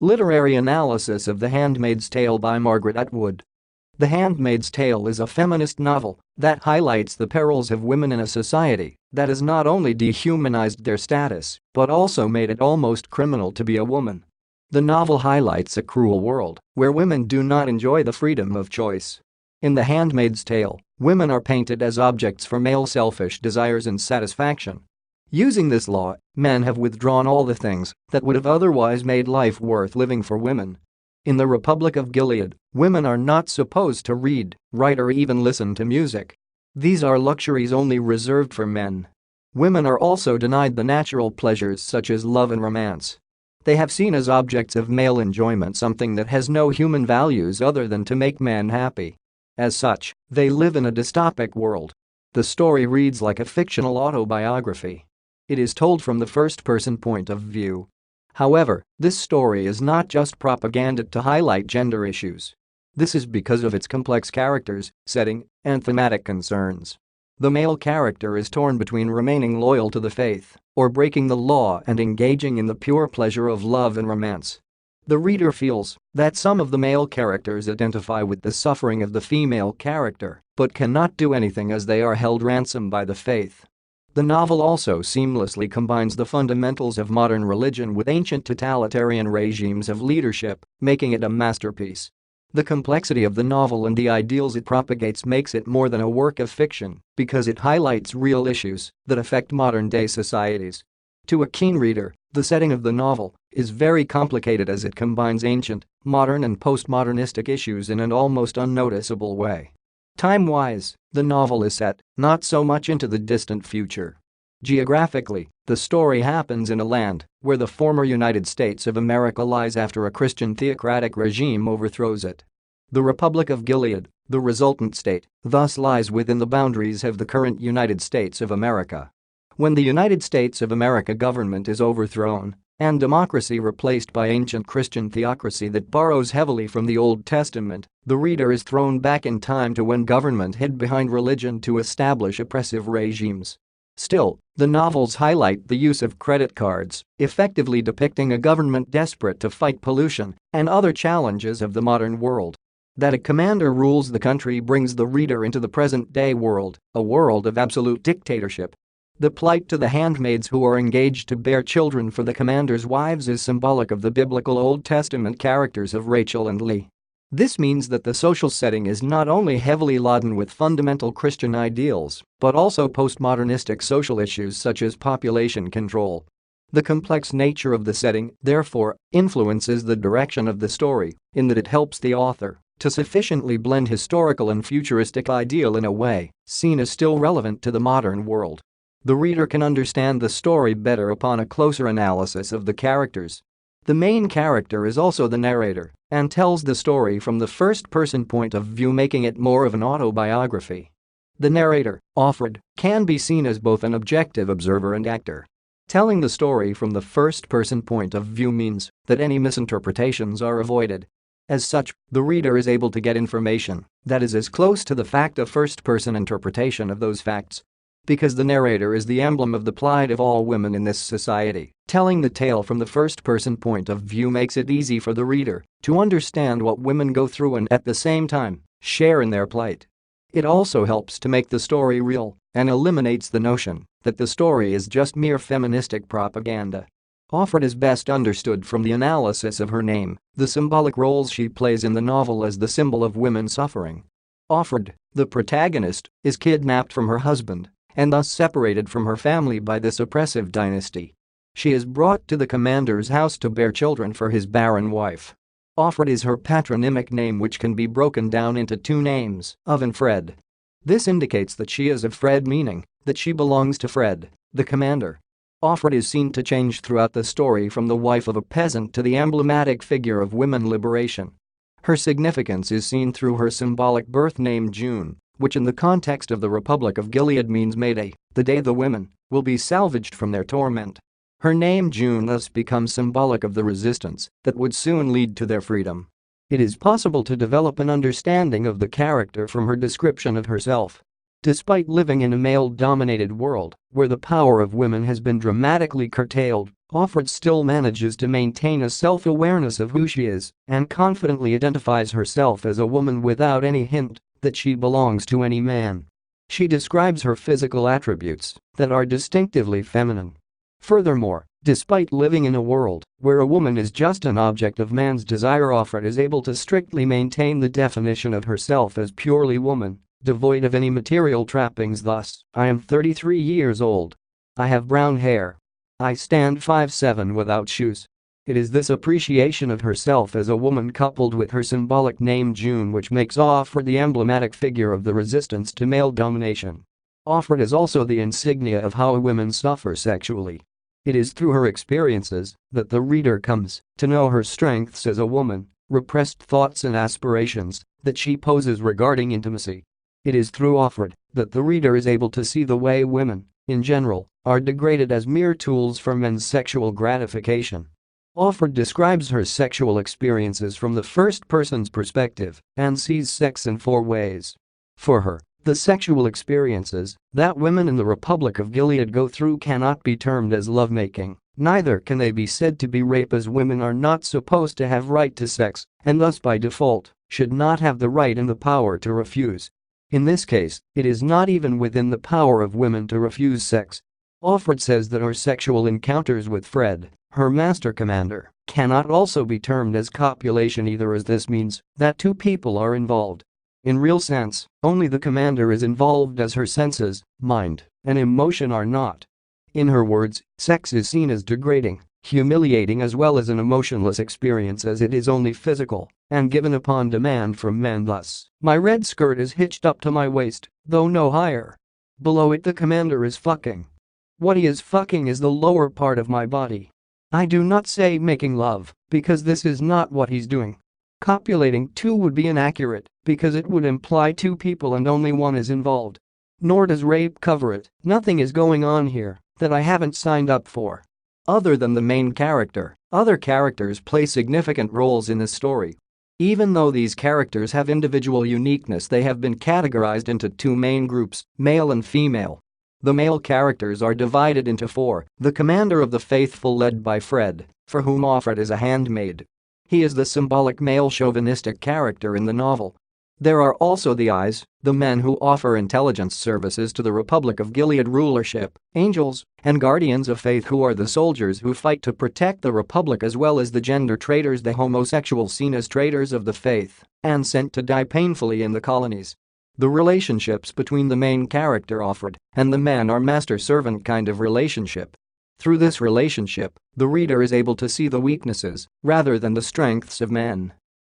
Literary analysis of The Handmaid's Tale by Margaret Atwood. The Handmaid's Tale is a feminist novel that highlights the perils of women in a society that has not only dehumanized their status but also made it almost criminal to be a woman. The novel highlights a cruel world where women do not enjoy the freedom of choice. In The Handmaid's Tale, women are painted as objects for male selfish desires and satisfaction. Using this law, men have withdrawn all the things that would have otherwise made life worth living for women. In the Republic of Gilead, women are not supposed to read, write or even listen to music. These are luxuries only reserved for men. Women are also denied the natural pleasures such as love and romance. They have seen as objects of male enjoyment something that has no human values other than to make men happy. As such, they live in a dystopic world. The story reads like a fictional autobiography. It is told from the first-person point of view. However, this story is not just propaganda to highlight gender issues. This is because of its complex characters, setting, and thematic concerns. The male character is torn between remaining loyal to the faith or breaking the law and engaging in the pure pleasure of love and romance. The reader feels that some of the male characters identify with the suffering of the female character but cannot do anything as they are held ransom by the faith. The novel also seamlessly combines the fundamentals of modern religion with ancient totalitarian regimes of leadership, making it a masterpiece. The complexity of the novel and the ideals it propagates makes it more than a work of fiction because it highlights real issues that affect modern-day societies. To a keen reader, the setting of the novel is very complicated as it combines ancient, modern and postmodernistic issues in an almost unnoticeable way. Time-wise, the novel is set not so much into the distant future. Geographically, the story happens in a land where the former United States of America lies after a Christian theocratic regime overthrows it. The Republic of Gilead, the resultant state, thus lies within the boundaries of the current United States of America. When the United States of America government is overthrown and democracy replaced by ancient Christian theocracy that borrows heavily from the Old Testament, the reader is thrown back in time to when government hid behind religion to establish oppressive regimes. Still, the novels highlight the use of credit cards, effectively depicting a government desperate to fight pollution and other challenges of the modern world. That a commander rules the country brings the reader into the present-day world, a world of absolute dictatorship. The plight to the handmaids who are engaged to bear children for the commander's wives is symbolic of the biblical Old Testament characters of Rachel and Leah. This means that the social setting is not only heavily laden with fundamental Christian ideals, but also postmodernistic social issues such as population control. The complex nature of the setting, therefore, influences the direction of the story in that it helps the author to sufficiently blend historical and futuristic ideal in a way seen as still relevant to the modern world. The reader can understand the story better upon a closer analysis of the characters. The main character is also the narrator and tells the story from the first-person point of view, making it more of an autobiography. The narrator, Offred, can be seen as both an objective observer and actor. Telling the story from the first-person point of view means that any misinterpretations are avoided. As such, the reader is able to get information that is as close to the fact of first-person interpretation of those facts. Because the narrator is the emblem of the plight of all women in this society, telling the tale from the first-person point of view makes it easy for the reader to understand what women go through and at the same time, share in their plight. It also helps to make the story real and eliminates the notion that the story is just mere feministic propaganda. Offred is best understood from the analysis of her name, the symbolic roles she plays in the novel as the symbol of women suffering. Offred, the protagonist, is kidnapped from her husband and thus separated from her family by this oppressive dynasty. She is brought to the commander's house to bear children for his barren wife. Offred is her patronymic name, which can be broken down into two names, of and Fred. This indicates that she is of Fred, meaning that she belongs to Fred, the commander. Offred is seen to change throughout the story from the wife of a peasant to the emblematic figure of women liberation. Her significance is seen through her symbolic birth name June, which in the context of the Republic of Gilead means May Day, the day the women will be salvaged from their torment. Her name June thus becomes symbolic of the resistance that would soon lead to their freedom. It is possible to develop an understanding of the character from her description of herself. Despite living in a male-dominated world where the power of women has been dramatically curtailed, Offred still manages to maintain a self-awareness of who she is and confidently identifies herself as a woman without any hint that she belongs to any man. She describes her physical attributes that are distinctively feminine. Furthermore, despite living in a world where a woman is just an object of man's desire, Offred is able to strictly maintain the definition of herself as purely woman, devoid of any material trappings. Thus, I am 33 years old. I have brown hair. I stand 5'7" without shoes. It is this appreciation of herself as a woman coupled with her symbolic name June which makes Offred the emblematic figure of the resistance to male domination. Offred is also the insignia of how women suffer sexually. It is through her experiences that the reader comes to know her strengths as a woman, repressed thoughts and aspirations that she poses regarding intimacy. It is through Offred that the reader is able to see the way women, in general, are degraded as mere tools for men's sexual gratification. Offred describes her sexual experiences from the first person's perspective and sees sex in 4 ways. For her, the sexual experiences that women in the Republic of Gilead go through cannot be termed as lovemaking, neither can they be said to be rape, as women are not supposed to have right to sex and thus by default should not have the right and the power to refuse. In this case, it is not even within the power of women to refuse sex. Offred says that her sexual encounters with Fred, her master commander, cannot also be termed as copulation either, as this means that 2 people are involved. In real sense, only the commander is involved, as her senses, mind, and emotion are not. In her words, sex is seen as degrading, humiliating as well as an emotionless experience, as it is only physical and given upon demand from men. Thus, my red skirt is hitched up to my waist, though no higher. Below it the commander is fucking. What he is fucking is the lower part of my body. I do not say making love, because this is not what he's doing. Copulating too would be inaccurate, because it would imply 2 people and only one is involved. Nor does rape cover it. Nothing is going on here that I haven't signed up for. Other than the main character, other characters play significant roles in this story. Even though these characters have individual uniqueness, they have been categorized into 2 main groups, male and female. The male characters are divided into 4, the commander of the faithful led by Fred, for whom Offred is a handmaid. He is the symbolic male chauvinistic character in the novel. There are also the Eyes, the men who offer intelligence services to the Republic of Gilead rulership, angels, and guardians of faith who are the soldiers who fight to protect the Republic, as well as the gender traitors, the homosexuals seen as traitors of the faith and sent to die painfully in the colonies. The relationships between the main character Offred and the men are master-servant kind of relationship. Through this relationship, the reader is able to see the weaknesses rather than the strengths of men.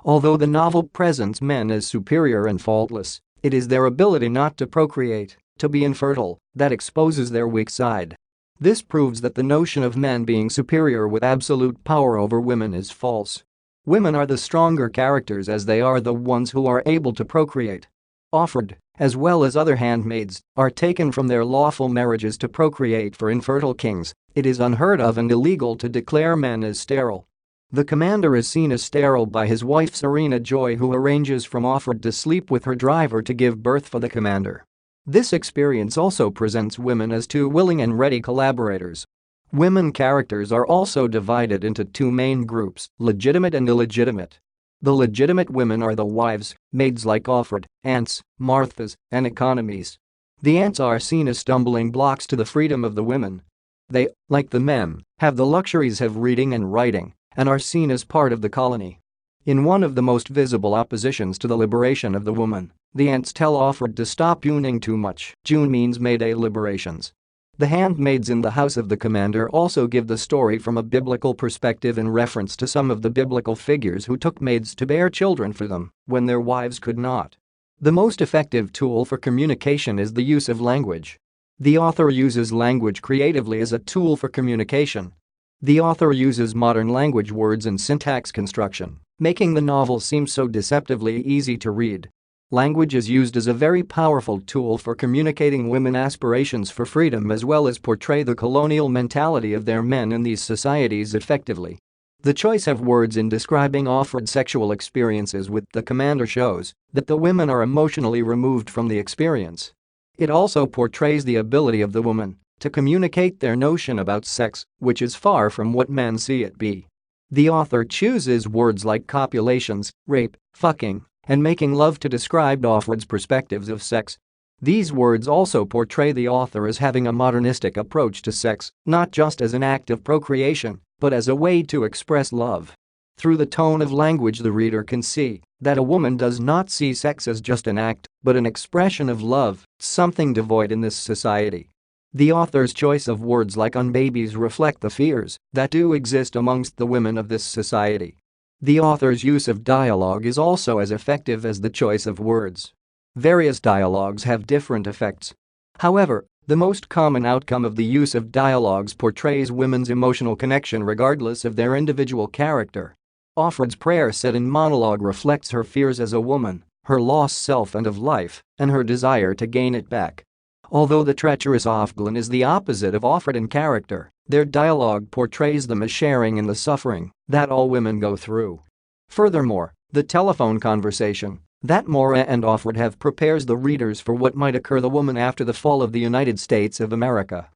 Although the novel presents men as superior and faultless, it is their ability not to procreate, to be infertile, that exposes their weak side. This proves that the notion of men being superior with absolute power over women is false. Women are the stronger characters, as they are the ones who are able to procreate. Offred, as well as other handmaids, are taken from their lawful marriages to procreate for infertile kings. It is unheard of and illegal to declare men as sterile. The commander is seen as sterile by his wife Serena Joy, who arranges from Offred to sleep with her driver to give birth for the commander. This experience also presents women as 2 willing and ready collaborators. Women characters are also divided into 2 main groups, legitimate and illegitimate. The legitimate women are the wives, maids like Offred, aunts, Marthas, and economies. The aunts are seen as stumbling blocks to the freedom of the women. They, like the men, have the luxuries of reading and writing and are seen as part of the colony. In one of the most visible oppositions to the liberation of the woman, the aunts tell Offred to stop Juning too much. June means May Day liberations. The handmaids in the house of the commander also give the story from a biblical perspective in reference to some of the biblical figures who took maids to bear children for them when their wives could not. The most effective tool for communication is the use of language. The author uses language creatively as a tool for communication. The author uses modern language words and syntax construction, making the novel seem so deceptively easy to read. Language is used as a very powerful tool for communicating women's aspirations for freedom, as well as portray the colonial mentality of their men in these societies effectively. The choice of words in describing Offred's sexual experiences with the commander shows that the women are emotionally removed from the experience. It also portrays the ability of the woman to communicate their notion about sex, which is far from what men see it be. The author chooses words like copulations, rape, fucking, and making love to describe Offred's perspectives of sex. These words also portray the author as having a modernistic approach to sex, not just as an act of procreation, but as a way to express love. Through the tone of language, the reader can see that a woman does not see sex as just an act, but an expression of love, something devoid in this society. The author's choice of words like "on babies" reflect the fears that do exist amongst the women of this society. The author's use of dialogue is also as effective as the choice of words. Various dialogues have different effects. However, the most common outcome of the use of dialogues portrays women's emotional connection regardless of their individual character. Offred's prayer said in monologue reflects her fears as a woman, her lost self and of life, and her desire to gain it back. Although the treacherous Ofglin is the opposite of Offred in character, their dialogue portrays them as sharing in the suffering that all women go through. Furthermore, the telephone conversation that Maura and Offred have prepares the readers for what might occur the woman after the fall of the United States of America.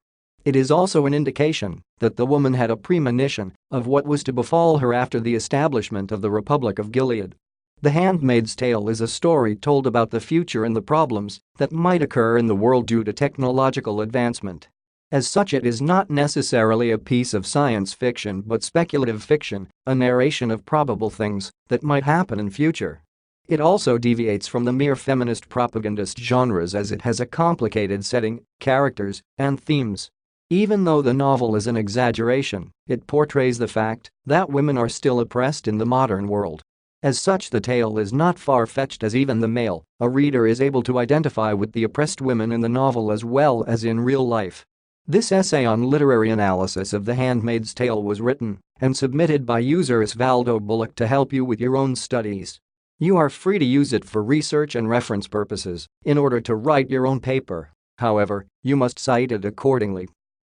It is also an indication that the woman had a premonition of what was to befall her after the establishment of the Republic of Gilead. The Handmaid's Tale is a story told about the future and the problems that might occur in the world due to technological advancement. As such, it is not necessarily a piece of science fiction but speculative fiction, a narration of probable things that might happen in future. It also deviates from the mere feminist propagandist genres as it has a complicated setting, characters, and themes. Even though the novel is an exaggeration, it portrays the fact that women are still oppressed in the modern world. As such, the tale is not far-fetched, as even the male reader is able to identify with the oppressed women in the novel as well as in real life. This essay on literary analysis of The Handmaid's Tale was written and submitted by user Osvaldo Bullock to help you with your own studies. You are free to use it for research and reference purposes in order to write your own paper. However, you must cite it accordingly.